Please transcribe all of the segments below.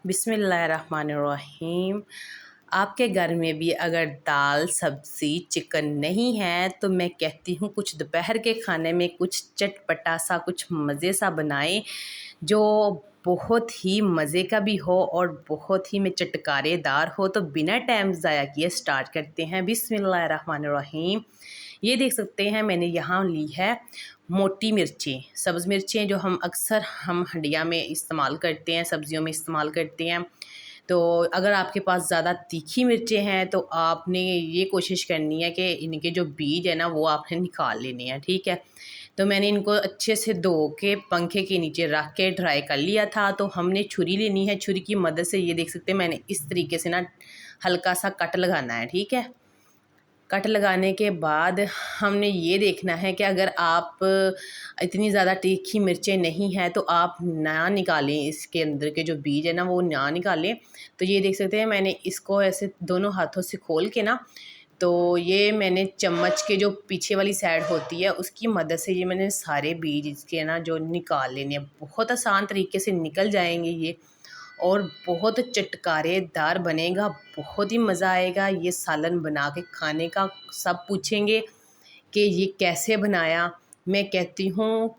बिस्मिल्लाहिर्रहमानिर्रहीम। आपके घर में भी अगर दाल सब्ज़ी चिकन नहीं है तो मैं कहती हूँ कुछ दोपहर के खाने में कुछ चटपटा सा कुछ मज़े सा बनाएं जो बहुत ही मज़े का भी हो और बहुत ही में चटकारेदार हो। तो बिना टाइम ज़ाया किए स्टार्ट करते हैं। बिस्मिल्लाहिर्रहमानिर्रहीम। ये देख सकते हैं मैंने यहाँ ली है मोटी मिर्चें, सब्ज़ मिर्चें जो हम अक्सर हंडिया में इस्तेमाल करते हैं, सब्ज़ियों में इस्तेमाल करते हैं। तो अगर आपके पास ज़्यादा तीखी मिर्चें हैं तो आपने ये कोशिश करनी है कि इनके जो बीज है ना वो आपने निकाल लेने हैं, ठीक है। तो मैंने इनको अच्छे से धो के पंखे के नीचे रख के ड्राई कर लिया था। तो हमने छुरी लेनी है, छुरी की मदद से ये देख सकते हैं मैंने इस तरीके से ना हल्का सा कट लगाना है, ठीक है। कट लगाने के बाद हमने ये देखना है कि अगर आप इतनी ज़्यादा तीखी मिर्चें नहीं हैं तो आप ना निकालें, इसके अंदर के जो बीज है ना वो ना निकालें। तो ये देख सकते हैं मैंने इसको ऐसे दोनों हाथों से खोल के ना, तो ये मैंने चम्मच के जो पीछे वाली साइड होती है उसकी मदद से ये मैंने सारे बीज इसके ना जो निकाल लेने हैं। बहुत आसान तरीके से निकल जाएंगे ये और बहुत चटकारेदार बनेगा, बहुत ही मज़ा आएगा ये सालन बना के खाने का। सब पूछेंगे कि ये कैसे बनाया। मैं कहती हूँ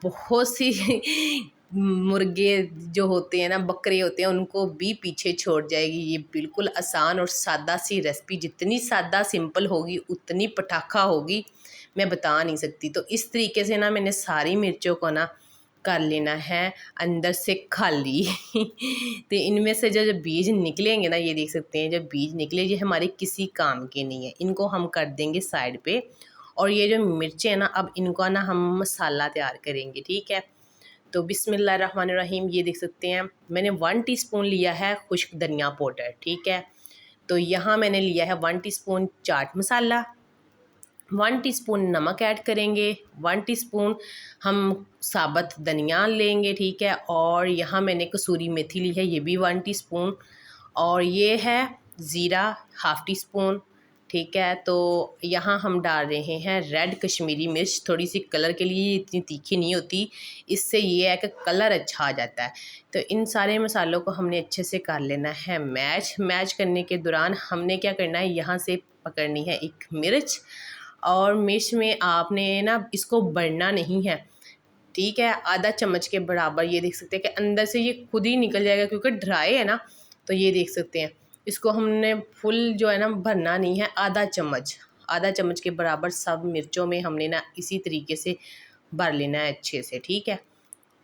बहुत सी मुर्गे जो होते हैं ना, बकरे होते हैं, उनको भी पीछे छोड़ जाएगी। ये बिल्कुल आसान और सादा सी रेसिपी, जितनी सादा सिंपल होगी उतनी पटाखा होगी, मैं बता नहीं सकती। तो इस तरीके से ना मैंने सारी मिर्चों को ना कर लेना है अंदर से खाली तो इनमें से जो जो बीज निकलेंगे ना, ये देख सकते हैं जब बीज निकले ये हमारे किसी काम के नहीं है, इनको हम कर देंगे साइड पे। और ये जो मिर्चें हैं ना, अब इनका ना हम मसाला तैयार करेंगे, ठीक है। तो बिस्मिल्लाहिर्रहमानिर्रहीम। ये देख सकते हैं मैंने 1 टीस्पून लिया है खुश्क धनिया पाउडर, ठीक है। तो यहाँ मैंने लिया है 1 टीस्पून चाट मसाला, 1 टीस्पून नमक ऐड करेंगे, 1 टीस्पून हम साबुत धनिया लेंगे, ठीक है। और यहाँ मैंने कसूरी मेथी ली है, ये भी 1 टीस्पून। और ये है ज़ीरा हाफ़ टी स्पून, ठीक है। तो यहाँ हम डाल रहे हैं रेड कश्मीरी मिर्च, थोड़ी सी कलर के लिए, इतनी तीखी नहीं होती, इससे ये है कि कलर अच्छा आ जाता है। तो इन सारे मसालों को हमने अच्छे से कर लेना है मैच करने के दौरान हमने क्या करना है, यहाँ से पकड़नी है एक मिर्च। और मिर्च में आपने ना इसको बढ़ना नहीं है, ठीक है। आधा चम्मच के बराबर, ये देख सकते हैं कि अंदर से ये खुद ही निकल जाएगा क्योंकि ड्राई है ना। तो ये देख सकते हैं इसको हमने फुल जो है ना भरना नहीं है, आधा चम्मच के बराबर सब मिर्चों में हमने ना इसी तरीके से भर लेना है अच्छे से, ठीक है।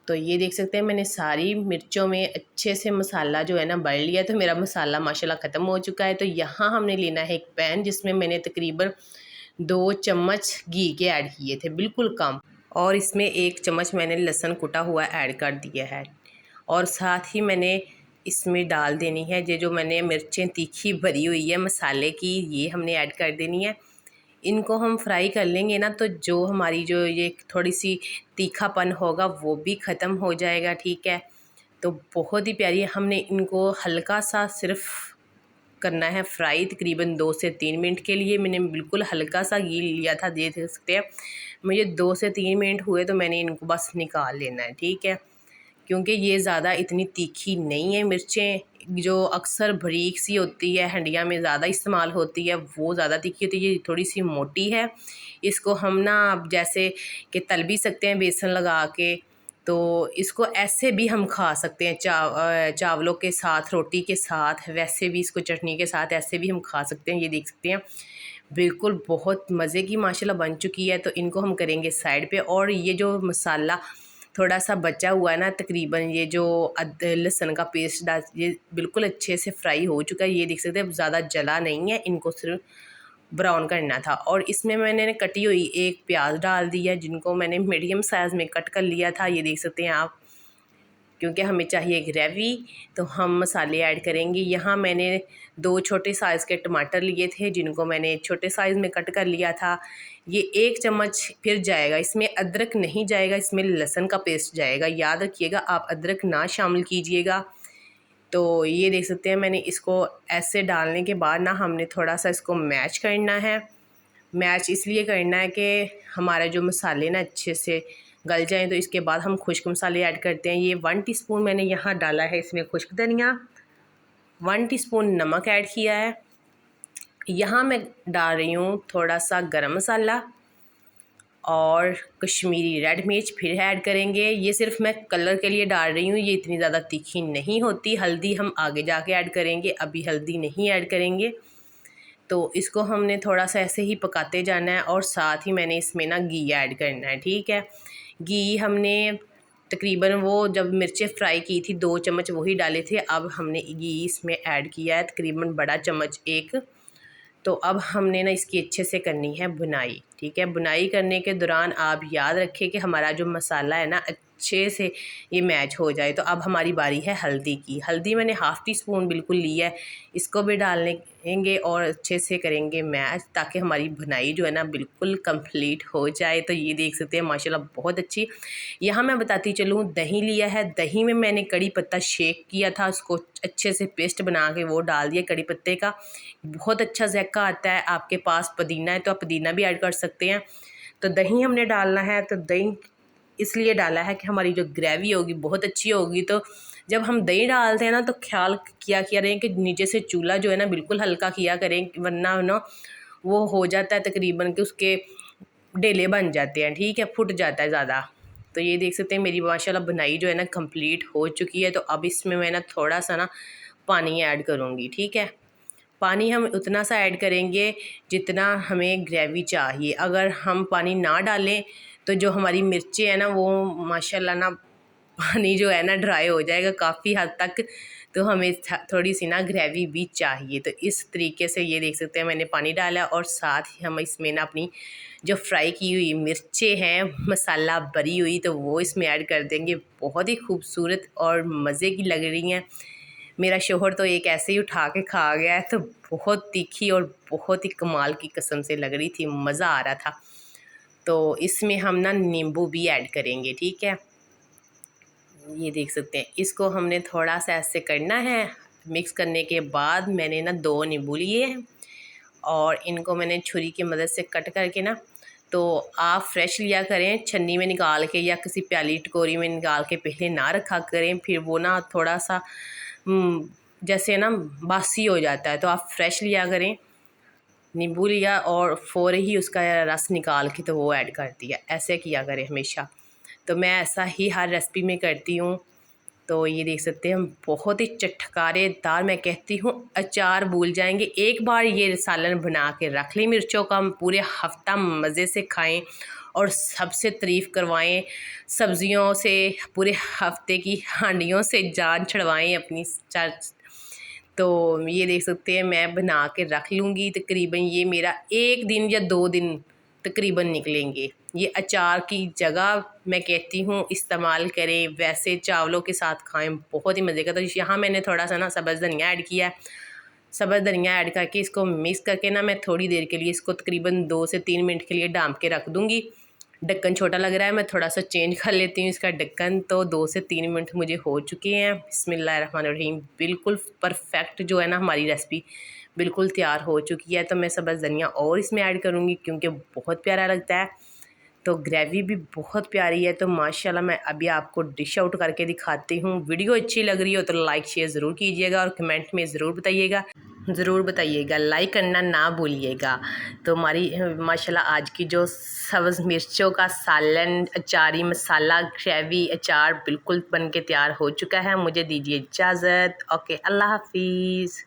तो ये देख सकते हैं मैंने सारी मिर्चों में अच्छे से मसाला जो है ना भर लिया। तो मेरा मसाला माशाल्लाह ख़त्म हो चुका है। तो यहाँ हमने लेना है एक पैन जिसमें मैंने तकरीबन 2 चम्मच घी के ऐड किए थे, बिल्कुल कम। और इसमें 1 चम्मच मैंने लहसुन कुटा हुआ ऐड कर दिया है। और साथ ही मैंने इसमें डाल देनी है ये जो मैंने मिर्चें तीखी भरी हुई है मसाले की, ये हमने ऐड कर देनी है। इनको हम फ्राई कर लेंगे ना तो जो हमारी जो ये थोड़ी सी तीखापन होगा वो भी ख़त्म हो जाएगा, ठीक है। तो बहुत ही प्यारी, हमने इनको हल्का सा सिर्फ करना है फ्राई, तकरीबन 2 से 3 मिनट के लिए। मैंने बिल्कुल हल्का सा घी लिया था, देख सकते हैं। मुझे 2 से 3 मिनट हुए तो मैंने इनको बस निकाल लेना है, ठीक है। क्योंकि ये ज़्यादा इतनी तीखी नहीं है मिर्चें, जो अक्सर बारीक सी होती है हंडिया में ज़्यादा इस्तेमाल होती है वो ज़्यादा तीखी होती है, ये थोड़ी सी मोटी है। इसको हम ना अब जैसे कि तल भी सकते हैं बेसन लगा के, तो इसको ऐसे भी हम खा सकते हैं चावलों के साथ, रोटी के साथ, वैसे भी इसको चटनी के साथ ऐसे भी हम खा सकते हैं। ये देख सकते हैं बिल्कुल बहुत मज़े की माशाल्लाह बन चुकी है। तो इनको हम करेंगे साइड पे। और ये जो मसाला थोड़ा सा बचा हुआ है ना, तकरीबन ये जो लहसुन का पेस्ट डाल, ये बिल्कुल अच्छे से फ्राई हो चुका है। ये देख सकते हैं ज़्यादा जला नहीं है, इनको सिर्फ ब्राउन करना था। और इसमें मैंने कटी हुई एक प्याज डाल दी है जिनको मैंने मीडियम साइज़ में कट कर लिया था, ये देख सकते हैं आप। क्योंकि हमें चाहिए ग्रेवी तो हम मसाले ऐड करेंगे। यहाँ मैंने 2 छोटे साइज़ के टमाटर लिए थे जिनको मैंने छोटे साइज़ में कट कर लिया था। ये 1 चम्मच फिर जाएगा, इसमें अदरक नहीं जाएगा, इसमें लहसुन का पेस्ट जाएगा, याद रखिएगा आप अदरक ना शामिल कीजिएगा। तो ये देख सकते हैं मैंने इसको ऐसे डालने के बाद ना हमने थोड़ा सा इसको मैच करना है। मैच इसलिए करना है कि हमारा जो मसाले ना अच्छे से गल जाएँ तो इसके बाद हम खुश्क मसाले ऐड करते हैं। ये 1 टीस्पून मैंने यहाँ डाला है इसमें खुश्क धनिया, 1 टीस्पून नमक ऐड किया है। यहाँ मैं डाल रही हूँ थोड़ा सा गरम मसाला और कश्मीरी रेड मिर्च फिर ऐड करेंगे। ये सिर्फ मैं कलर के लिए डाल रही हूँ, ये इतनी ज़्यादा तीखी नहीं होती। हल्दी हम आगे जाके ऐड करेंगे, अभी हल्दी नहीं ऐड करेंगे। तो इसको हमने थोड़ा सा ऐसे ही पकाते जाना है और साथ ही मैंने इसमें ना घी ऐड करना है, ठीक है। घी हमने तकरीबन वो जब मिर्चें फ्राई की थी 2 चम्मच वही डाले थे, अब हमने घी इसमें ऐड किया है तकरीबन बड़ा चम्मच 1। तो अब हमने ना इसकी अच्छे से करनी है बुनाई, ठीक है। बुनाई करने के दौरान आप याद रखें कि हमारा जो मसाला है ना अच्छे से ये मैच हो जाए। तो अब हमारी बारी है हल्दी की। हल्दी मैंने हाफ़ टी स्पून बिल्कुल ली है, इसको भी डालेंगे और अच्छे से करेंगे मैच ताकि हमारी बुनाई जो है ना बिल्कुल कंप्लीट हो जाए। तो ये देख सकते हैं माशाल्लाह बहुत अच्छी। यहाँ मैं बताती चलूँ, दही लिया है, दही में मैंने कड़ी पत्ता शेक किया था, उसको अच्छे से पेस्ट बना के वो डाल दिया कड़ी पत्ते का, बहुत अच्छा ज़ायका आता है। आपके पास पुदीना है तो आप पुदीना भी ऐड कर सकते हैं। तो दही हमने डालना है, तो दही इसलिए डाला है कि हमारी जो ग्रेवी होगी बहुत अच्छी होगी। तो जब हम दही डालते हैं ना तो ख्याल किया करें कि नीचे से चूल्हा जो है ना बिल्कुल हल्का किया करें, वरना ना वो हो जाता है तकरीबन कि उसके ढेले बन जाते हैं, ठीक है, फुट जाता है ज़्यादा। तो ये देख सकते हैं मेरी माशाल्लाह बुनाई जो है ना कंप्लीट हो चुकी है। तो अब इसमें मैं ना थोड़ा सा ना पानी ऐड करूँगी, ठीक है। पानी हम उतना सा ऐड करेंगे जितना हमें ग्रेवी चाहिए। अगर हम पानी ना डालें तो जो हमारी मिर्चें हैं ना वो माशाल्लाह ना पानी जो है ना ड्राई हो जाएगा काफ़ी हद तक। तो हमें थोड़ी सी ना ग्रेवी भी चाहिए। तो इस तरीके से ये देख सकते हैं मैंने पानी डाला और साथ ही हम इसमें ना अपनी जो फ्राई की हुई मिर्चें हैं मसाला भरी हुई तो वो इसमें ऐड कर देंगे। बहुत ही खूबसूरत और मज़े की लग रही हैं। मेरा शोहर तो एक ऐसे ही उठा के खा गया है, तो बहुत तीखी और बहुत ही कमाल की कसम से लग रही थी, मज़ा आ रहा था। तो इसमें हम ना नींबू भी ऐड करेंगे, ठीक है। ये देख सकते हैं, इसको हमने थोड़ा सा ऐसे करना है। मिक्स करने के बाद मैंने ना 2 नींबू लिए हैं और इनको मैंने छुरी की मदद से कट करके ना, तो आप फ्रेश लिया करें, छन्नी में निकाल के या किसी प्याली टकोरी में निकाल के पहले ना रखा करें, फिर वो ना थोड़ा सा जैसे ना बासी हो जाता है। तो आप फ्रेश लिया करें। नींबू लिया और फ़ौर ही उसका रस निकाल के तो वो ऐड कर दिया, ऐसे किया करें हमेशा। तो मैं ऐसा ही हर रेसिपी में करती हूँ। तो ये देख सकते हैं हम बहुत ही चटकारेदार, मैं कहती हूँ अचार भूल जाएंगे। एक बार ये सालन बना के रख लें मिर्चों का, हम पूरे हफ्ता मज़े से खाएं और सबसे तारीफ़ करवाएं। सब्ज़ियों से पूरे हफ्ते की हांडियों से जान छुड़वाएं अपनी। तो ये देख सकते हैं मैं बना के रख लूँगी, तकरीबन ये मेरा 1 दिन या 2 दिन तकरीबन निकलेंगे। ये अचार की जगह मैं कहती हूँ इस्तेमाल करें, वैसे चावलों के साथ खाएं, बहुत ही मज़े का। तो यहाँ मैंने थोड़ा सा ना सब्ज़ धनिया ऐड किया है। सब्ज़ धनिया ऐड करके इसको मिक्स करके ना मैं थोड़ी देर के लिए इसको तकरीबन 2 से 3 मिनट के लिए ढाँप के रख दूँगी। ढक्कन छोटा लग रहा है, मैं थोड़ा सा चेंज कर लेती हूँ इसका ढक्कन। तो 2 से 3 मिनट मुझे हो चुके हैं। बिस्मिल्लाहिर्रहमानिर्रहीम, बिल्कुल परफेक्ट जो है ना हमारी रेसिपी बिल्कुल तैयार हो चुकी है। तो मैं सब्ज़ धनिया और इसमें ऐड करूँगी क्योंकि बहुत प्यारा लगता है। तो ग्रेवी भी बहुत प्यारी है। तो माशाल्लाह मैं अभी आपको डिश आउट करके दिखाती हूँ। वीडियो अच्छी लग रही हो तो लाइक शेयर ज़रूर कीजिएगा और कमेंट में ज़रूर बताइएगा, लाइक करना ना भूलिएगा। तो हमारी माशाल्लाह आज की जो सब्ज़ मिर्चों का सालन, अचारी मसाला ग्रेवी अचार बिल्कुल बन के तैयार हो चुका है। मुझे दीजिए इजाज़त। ओके, अल्लाह हाफिज़।